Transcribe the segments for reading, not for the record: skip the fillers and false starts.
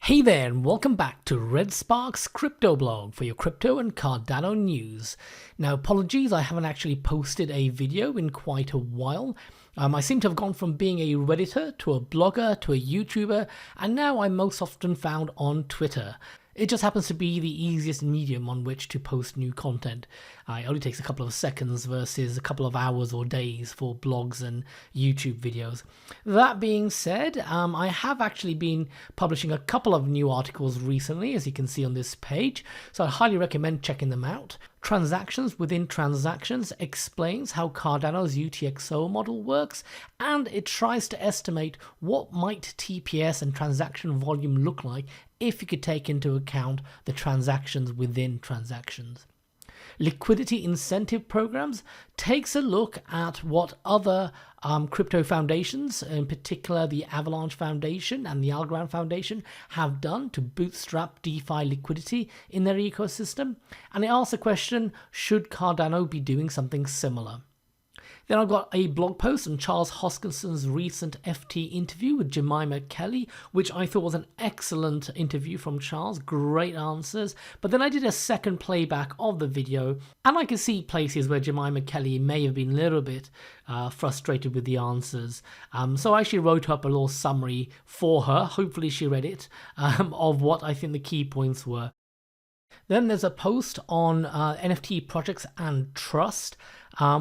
Hey there and welcome back to ReddSpark's crypto blog for your crypto and Cardano news. Now apologies, I haven't actually posted a video in quite a while. I seem to have gone from being a Redditor to a blogger to a YouTuber, and now I'm most often found on Twitter. It just happens to be the easiest medium on which to post new content. It only takes a couple of seconds versus a couple of hours or days for blogs and YouTube videos. That being said, I have actually been publishing a couple of new articles recently, as you can see on this page, so I highly recommend checking them out. Transactions Within Transactions explains how Cardano's UTXO model works, and it tries to estimate what might TPS and transaction volume look like if you could take into account the transactions within transactions. Liquidity Incentive Programs takes a look at what other crypto foundations, in particular the Avalanche Foundation and the Algorand Foundation, have done to bootstrap DeFi liquidity in their ecosystem. And it asks the question, should Cardano be doing something similar? Then I've got a blog post on Charles Hoskinson's recent FT interview with Jemima Kelly, which I thought was an excellent interview from Charles, great answers. But then I did a second playback of the video, and I could see places where Jemima Kelly may have been a little bit frustrated with the answers. So I actually wrote up a little summary for her, hopefully she read it, of what I think the key points were. Then there's a post on NFT projects and trust,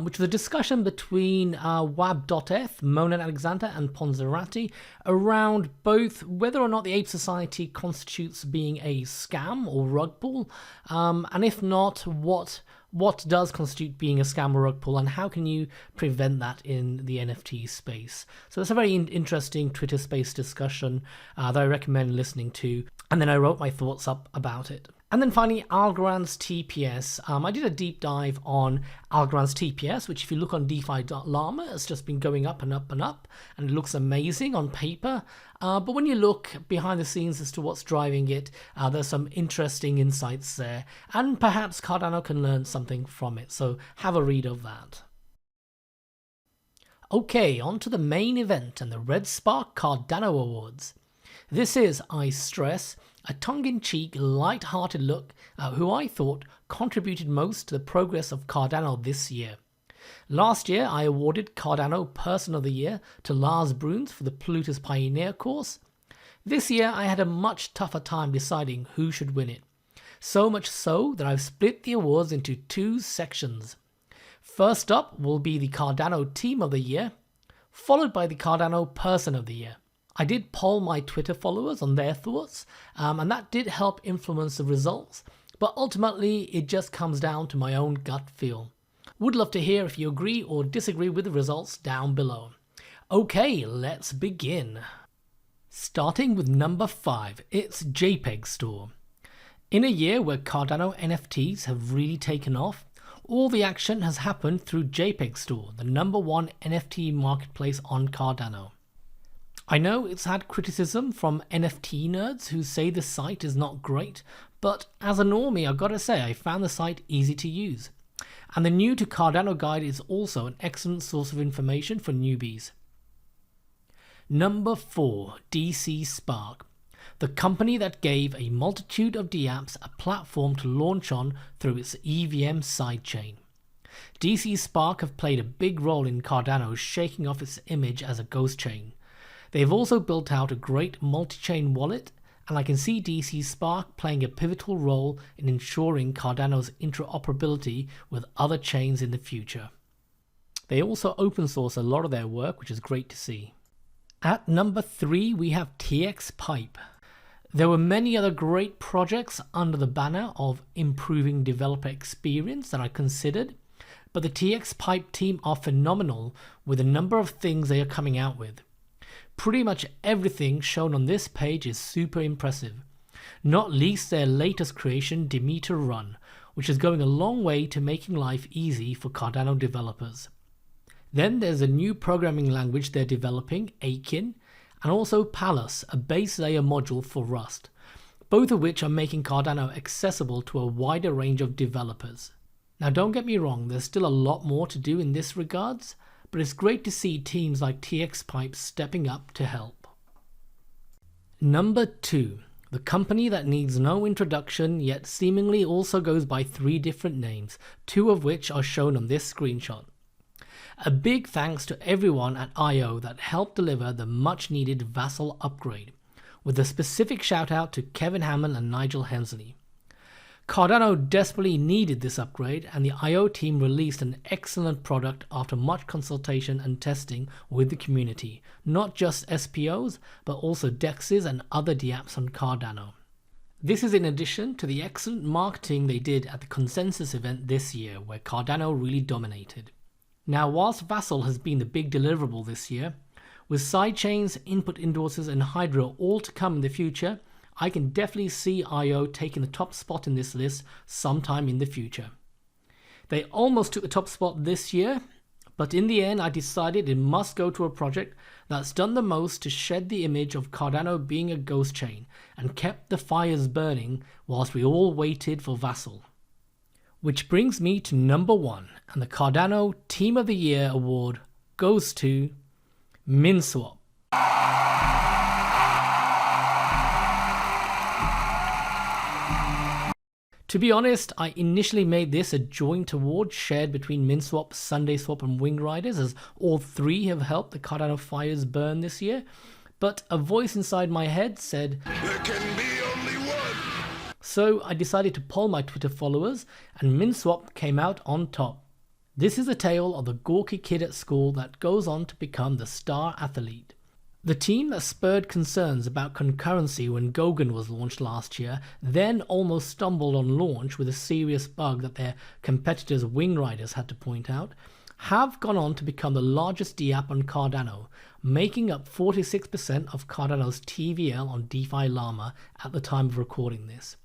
which was a discussion between Wab.eth, Monan Alexander and Ponzerati around both whether or not the Ape Society constitutes being a scam or rug pull, and if not, what does constitute being a scam or rug pull, and how can you prevent that in the NFT space. So that's a very interesting Twitter space discussion that I recommend listening to, and then I wrote my thoughts up about it. And then finally, Algorand's TPS. I did a deep dive on Algorand's TPS, which if you look on DeFi.llama, it's just been going up and up and up, and it looks amazing on paper. But when you look behind the scenes as to what's driving it, there's some interesting insights there, and perhaps Cardano can learn something from it. So have a read of that. Okay, on to the main event and the ReddSpark Cardano Awards. This is, I stress, a tongue-in-cheek, light-hearted look at who I thought contributed most to the progress of Cardano this year. Last year, I awarded Cardano Person of the Year to Lars Bruns for the Plutus Pioneer course. This year, I had a much tougher time deciding who should win it. So much so that I've split the awards into two sections. First up will be the Cardano Team of the Year, followed by the Cardano Person of the Year. I did poll my Twitter followers on their thoughts, and that did help influence the results, but ultimately it just comes down to my own gut feel. Would love to hear if you agree or disagree with the results down below. Okay, let's begin. Starting with number 5, it's jpg.store. In a year where Cardano NFTs have really taken off, all the action has happened through jpg.store, the #1 NFT marketplace on Cardano. I know it's had criticism from NFT nerds who say the site is not great, but as a normie I've got to say I found the site easy to use. And the new to Cardano guide is also an excellent source of information for newbies. Number 4, dcSpark, the company that gave a multitude of dApps a platform to launch on through its EVM sidechain. dcSpark have played a big role in Cardano shaking off its image as a ghost chain. They've also built out a great multi-chain wallet, and I can see dcSpark playing a pivotal role in ensuring Cardano's interoperability with other chains in the future. They also open source a lot of their work, which is great to see. At number 3, we have TxPipe. There were many other great projects under the banner of improving developer experience that I considered, but the TxPipe team are phenomenal with a number of things they are coming out with. Pretty much everything shown on this page is super impressive, not least their latest creation, Demeter Run, which is going a long way to making life easy for Cardano developers. Then there's a new programming language they're developing, Akin, and also Pallas, a base layer module for Rust, both of which are making Cardano accessible to a wider range of developers. Now don't get me wrong, there's still a lot more to do in this regards, but it's great to see teams like TxPipe stepping up to help. Number 2, the company that needs no introduction yet seemingly also goes by 3 different names, 2 of which are shown on this screenshot. A big thanks to everyone at IO that helped deliver the much needed Vassal upgrade, with a specific shout out to Kevin Hammond and Nigel Hensley. Cardano desperately needed this upgrade, and the IO team released an excellent product after much consultation and testing with the community, not just SPOs, but also DEXs and other dApps on Cardano. This is in addition to the excellent marketing they did at the Consensus event this year, where Cardano really dominated. Now, whilst Vassal has been the big deliverable this year, with sidechains, input endorsers and Hydra all to come in the future, I can definitely see IO taking the top spot in this list sometime in the future. They almost took the top spot this year, but in the end I decided it must go to a project that's done the most to shed the image of Cardano being a ghost chain and kept the fires burning whilst we all waited for Vassal. Which brings me to number 1, and the Cardano Team of the Year award goes to Minswap. To be honest, I initially made this a joint award shared between Minswap, SundaySwap and Wing Riders, as all 3 have helped the Cardano fires burn this year, but a voice inside my head said, "There can be only one." So I decided to poll my Twitter followers, and Minswap came out on top. This is a tale of the gawky kid at school that goes on to become the star athlete. The team that spurred concerns about concurrency when Gogan was launched last year then almost stumbled on launch with a serious bug that their competitors Wing Riders had to point out, have gone on to become the largest dApp on Cardano, making up 46% of Cardano's TVL on DeFi Llama at the time of recording this.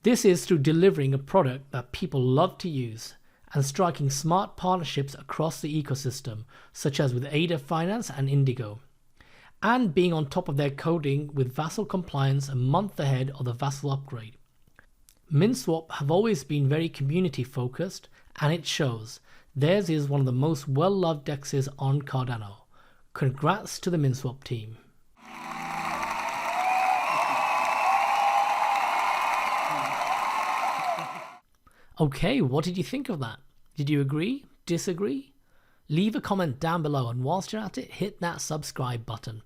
This is through delivering a product that people love to use and striking smart partnerships across the ecosystem, such as with Ada Finance and Indigo, and being on top of their coding with Vassal compliance a month ahead of the Vassal upgrade. Minswap have always been very community focused, and it shows. Theirs is one of the most well-loved DEXs on Cardano. Congrats to the Minswap team. Okay, what did you think of that? Did you agree? Disagree? Leave a comment down below, and whilst you're at it, hit that subscribe button.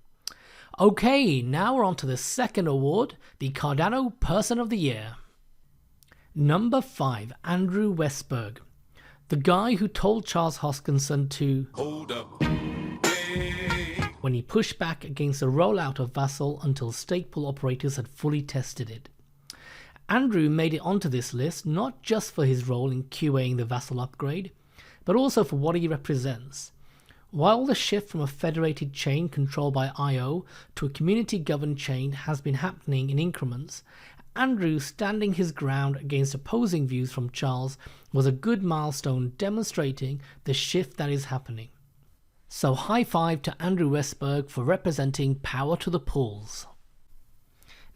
Okay, now we're on to the second award, the Cardano Person of the Year. Number 5, Andrew Westberg. The guy who told Charles Hoskinson to hold up when he pushed back against the rollout of Vassal until stake pool operators had fully tested it. Andrew made it onto this list not just for his role in QAing the Vassal upgrade, but also for what he represents. While the shift from a federated chain controlled by IO to a community-governed chain has been happening in increments, Andrew standing his ground against opposing views from Charles was a good milestone demonstrating the shift that is happening. So high five to Andrew Westberg for representing power to the pools.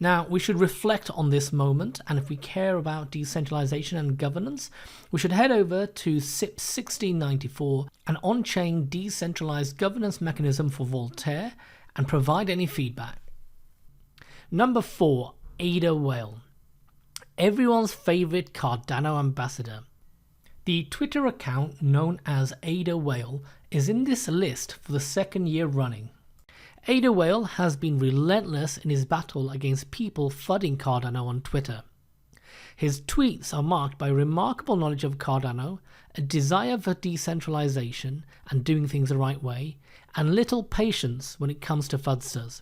Now, we should reflect on this moment, and if we care about decentralization and governance, we should head over to SIP 1694, an on-chain decentralized governance mechanism for Voltaire, and provide any feedback. Number 4, Ada Whale. Everyone's favorite Cardano ambassador. The Twitter account known as Ada Whale is in this list for the 2nd year running. Ada Whale has been relentless in his battle against people fudding Cardano on Twitter. His tweets are marked by remarkable knowledge of Cardano, a desire for decentralization and doing things the right way, and little patience when it comes to fudsters.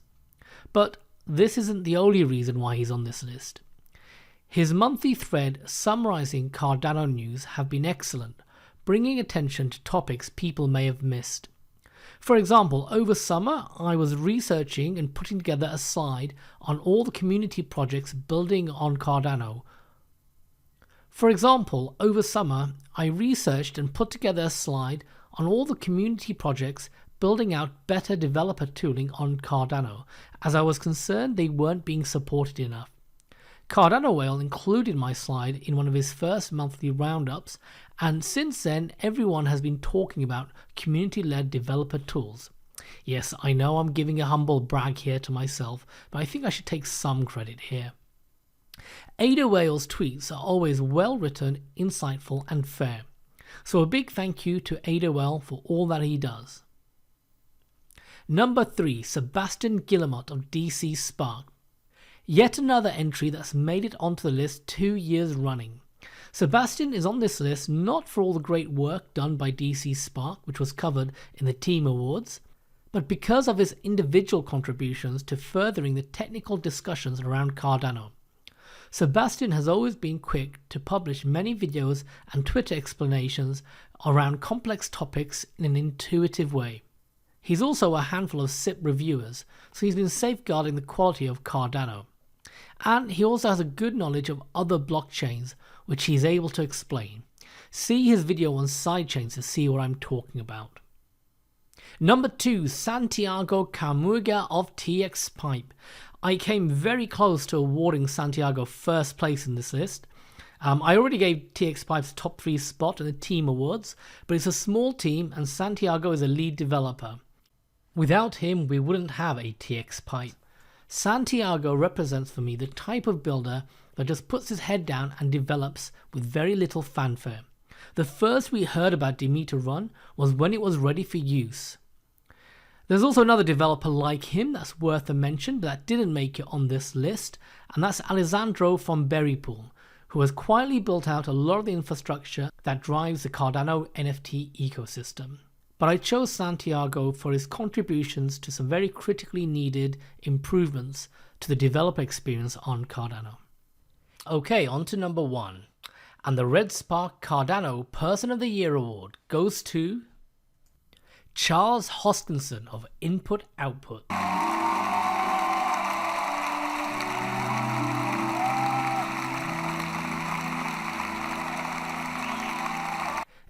But this isn't the only reason why he's on this list. His monthly thread summarizing Cardano news have been excellent, bringing attention to topics people may have missed. For example, over summer, I was researching and putting together a slide on all the community projects building on Cardano. Building out better developer tooling on Cardano, as I was concerned they weren't being supported enough. Cardano Whale included my slide in one of his first monthly roundups, and since then everyone has been talking about community-led developer tools. Yes, I know I'm giving a humble brag here to myself, but I think I should take some credit here. Ada Whale's tweets are always well written, insightful and fair. So a big thank you to Ada Whale for all that he does. Number 3, Sebastian Guiellemot of dcSpark. Yet another entry that's made it onto the list 2 years running. Sebastian is on this list not for all the great work done by dcSpark, which was covered in the Team Awards, but because of his individual contributions to furthering the technical discussions around Cardano. Sebastian has always been quick to publish many videos and Twitter explanations around complex topics in an intuitive way. He's also a handful of SIP reviewers, so he's been safeguarding the quality of Cardano. And he also has a good knowledge of other blockchains, which he's able to explain. See his video on sidechains to see what I'm talking about. Number 2, Santiago Carmuega of TxPipe. I came very close to awarding Santiago first place in this list. I already gave TxPipe's top 3 spot in the Team Awards, but it's a small team and Santiago is a lead developer. Without him, we wouldn't have a TxPipe. Santiago represents for me the type of builder that just puts his head down and develops with very little fanfare. The first we heard about Demeter Run was when it was ready for use. There's also another developer like him that's worth a mention but that didn't make it on this list, and that's Alessandro from Berrypool, who has quietly built out a lot of the infrastructure that drives the Cardano NFT ecosystem. But I chose Santiago for his contributions to some very critically needed improvements to the developer experience on Cardano. Okay, on to number 1. And the ReddSpark Cardano Person of the Year award goes to Charles Hoskinson of Input Output.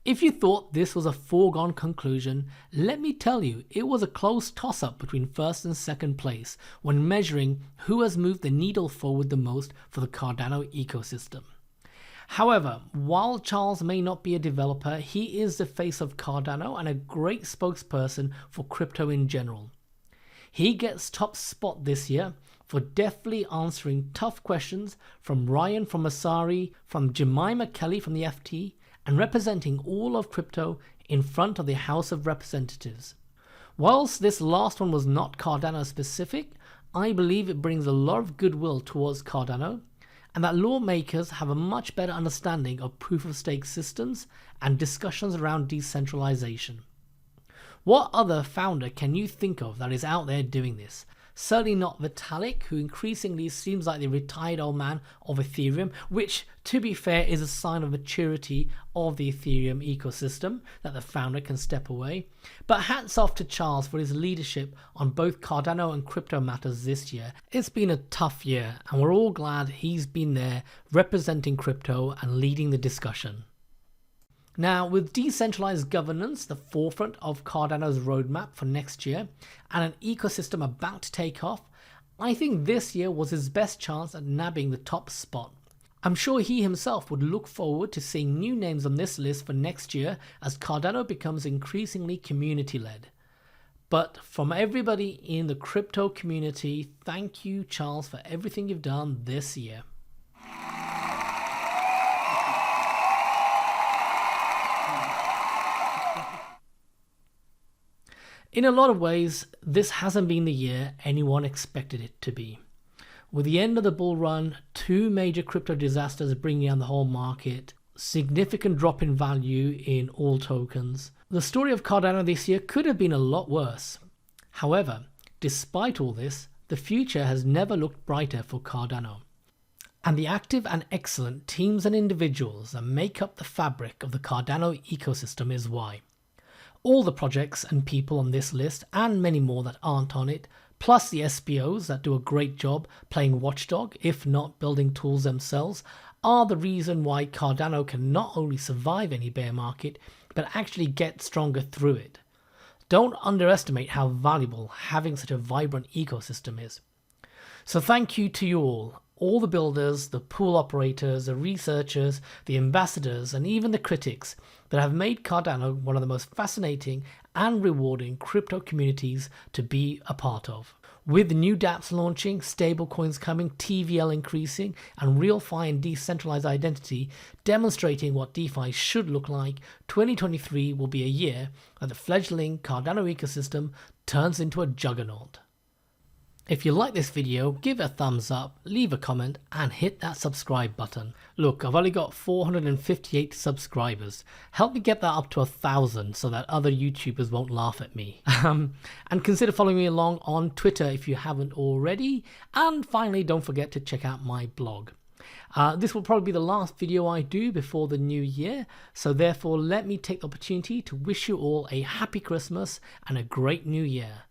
If you thought this was a foregone conclusion, let me tell you it was a close toss-up between first and second place when measuring who has moved the needle forward the most for the Cardano ecosystem. However, while Charles may not be a developer, he is the face of Cardano and a great spokesperson for crypto in general. He gets top spot this year for deftly answering tough questions from Ryan from Asari, from Jemima Kelly from the FT, and representing all of crypto in front of the House of Representatives. Whilst this last one was not Cardano specific, I believe it brings a lot of goodwill towards Cardano, and that lawmakers have a much better understanding of proof-of-stake systems and discussions around decentralization. What other founder can you think of that is out there doing this? Certainly not Vitalik, who increasingly seems like the retired old man of Ethereum, which, to be fair, is a sign of maturity of the Ethereum ecosystem, that the founder can step away. But hats off to Charles for his leadership on both Cardano and crypto matters this year. It's been a tough year, and we're all glad he's been there representing crypto and leading the discussion. Now, with decentralized governance the forefront of Cardano's roadmap for next year and an ecosystem about to take off, I think this year was his best chance at nabbing the top spot. I'm sure he himself would look forward to seeing new names on this list for next year as Cardano becomes increasingly community-led. But from everybody in the crypto community, thank you, Charles, for everything you've done this year. In a lot of ways, this hasn't been the year anyone expected it to be. With the end of the bull run, 2 major crypto disasters bringing down the whole market, significant drop in value in all tokens, the story of Cardano this year could have been a lot worse. However, despite all this, the future has never looked brighter for Cardano. And the active and excellent teams and individuals that make up the fabric of the Cardano ecosystem is why. All the projects and people on this list, and many more that aren't on it, plus the SPOs that do a great job playing watchdog, if not building tools themselves, are the reason why Cardano can not only survive any bear market, but actually get stronger through it. Don't underestimate how valuable having such a vibrant ecosystem is. So thank you to you all all the builders, the pool operators, the researchers, the ambassadors, and even the critics that have made Cardano one of the most fascinating and rewarding crypto communities to be a part of. With new dApps launching, stablecoins coming, TVL increasing, and RealFi and decentralized identity demonstrating what DeFi should look like, 2023 will be a year that the fledgling Cardano ecosystem turns into a juggernaut. If you like this video, give it a thumbs up, leave a comment, and hit that subscribe button. Look, I've only got 458 subscribers. Help me get that up to 1,000 so that other YouTubers won't laugh at me. And consider following me along on Twitter if you haven't already. And finally, don't forget to check out my blog. This will probably be the last video I do before the new year, so therefore let me take the opportunity to wish you all a happy Christmas and a great new year.